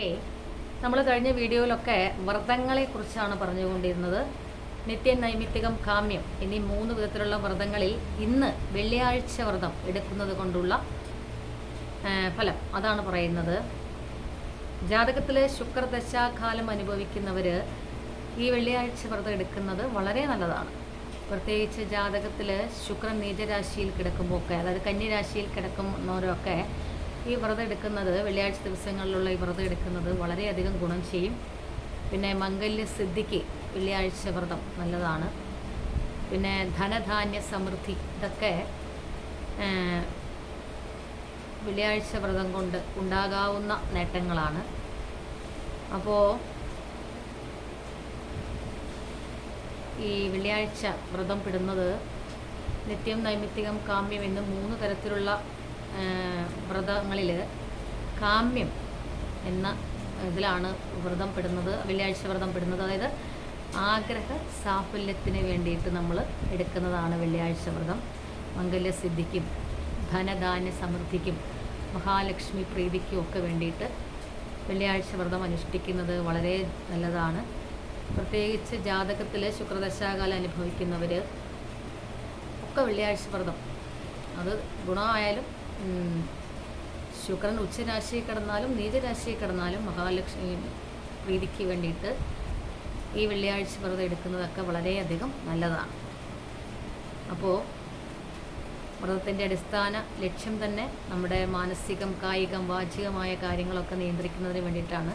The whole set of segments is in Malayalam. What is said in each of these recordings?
ഓക്കെ, നമ്മൾ കഴിഞ്ഞ വീഡിയോയിലൊക്കെ വ്രതങ്ങളെക്കുറിച്ചാണ് പറഞ്ഞുകൊണ്ടിരുന്നത്. നിത്യ നൈമിത്തികം കാമ്യം എന്നീ 3 വിധത്തിലുള്ള വ്രതങ്ങളിൽ ഇന്ന് വെള്ളിയാഴ്ച വ്രതം എടുക്കുന്നത് കൊണ്ടുള്ള ഫലം അതാണ് പറയുന്നത്. ജാതകത്തിൽ ശുക്രദശാകാലം അനുഭവിക്കുന്നവർ ഈ വെള്ളിയാഴ്ച വ്രതം എടുക്കുന്നത് വളരെ നല്ലതാണ്. പ്രത്യേകിച്ച് ജാതകത്തിൽ ശുക്രൻ നീചരാശിയിൽ കിടക്കുമ്പോൾ ഒക്കെ, അതായത് കന്യരാശിയിൽ കിടക്കുന്നവരൊക്കെ ഈ വ്രതം എടുക്കുന്നത്, വെള്ളിയാഴ്ച ദിവസങ്ങളിലുള്ള ഈ വ്രതം എടുക്കുന്നത് വളരെയധികം ഗുണം ചെയ്യും. പിന്നെ മംഗല്യ സിദ്ധിക്ക് വെള്ളിയാഴ്ച വ്രതം നല്ലതാണ്. പിന്നെ ധനധാന്യ സമൃദ്ധി, ഇതൊക്കെ വെള്ളിയാഴ്ച വ്രതം കൊണ്ട് ഉണ്ടാകാവുന്ന നേട്ടങ്ങളാണ്. അപ്പോൾ ഈ വെള്ളിയാഴ്ച വ്രതം പെടുന്നത് നിത്യം നൈമിത്തികം കാമ്യം എന്ന് 3 തരത്തിലുള്ള വ്രതങ്ങളിൽ കാമ്യം എന്ന ഇതിലാണ് വ്രതം പെടുന്നത്, വെള്ളിയാഴ്ച വ്രതം പെടുന്നത്. അതായത് ആഗ്രഹ സാഫല്യത്തിന് വേണ്ടിയിട്ട് നമ്മൾ എടുക്കുന്നതാണ് വെള്ളിയാഴ്ച വ്രതം. മംഗല്യസിദ്ധിക്കും ധനധാന്യ സമൃദ്ധിക്കും മഹാലക്ഷ്മി പ്രീതിക്കും ഒക്കെ വേണ്ടിയിട്ട് വെള്ളിയാഴ്ച വ്രതം അനുഷ്ഠിക്കുന്നത് വളരെ നല്ലതാണ്. പ്രത്യേകിച്ച് ജാതകത്തിൽ ശുക്രദശാകാലം അനുഭവിക്കുന്നവർ ഒക്കെ വെള്ളിയാഴ്ച വ്രതം, അത് ഗുണമായാലും ശുക്രൻ ഉച്ചരാശിയിൽ കിടന്നാലും നീചരാശിയിൽ കിടന്നാലും മഹാലക്ഷ്മി പ്രീതിക്ക് വേണ്ടിയിട്ട് ഈ വെള്ളിയാഴ്ച വ്രതം എടുക്കുന്നതൊക്കെ വളരെയധികം നല്ലതാണ്. അപ്പോൾ വ്രതത്തിൻ്റെ അടിസ്ഥാന ലക്ഷ്യം തന്നെ നമ്മുടെ മാനസികം, കായികം, വാചികമായ കാര്യങ്ങളൊക്കെ നിയന്ത്രിക്കുന്നതിന് വേണ്ടിയിട്ടാണ്.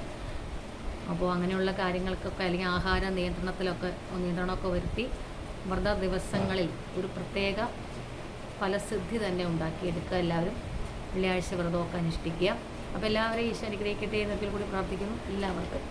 അപ്പോൾ അങ്ങനെയുള്ള കാര്യങ്ങൾക്കൊക്കെ, അല്ലെങ്കിൽ ആഹാര നിയന്ത്രണമൊക്കെ വരുത്തി വ്രത ദിവസങ്ങളിൽ ഒരു പ്രത്യേക ഫലസിദ്ധി തന്നെ ഉണ്ടാക്കിയെടുക്കുക. എല്ലാവരും വെള്ളിയാഴ്ച വ്രതമൊക്കെ അനുഷ്ഠിക്കുക. അപ്പോൾ എല്ലാവരെയും ഈശോ അനുഗ്രഹിക്കട്ടെ എന്നൊക്കെ കൂടി പ്രാർത്ഥിക്കുന്നു. എല്ലാവർക്കും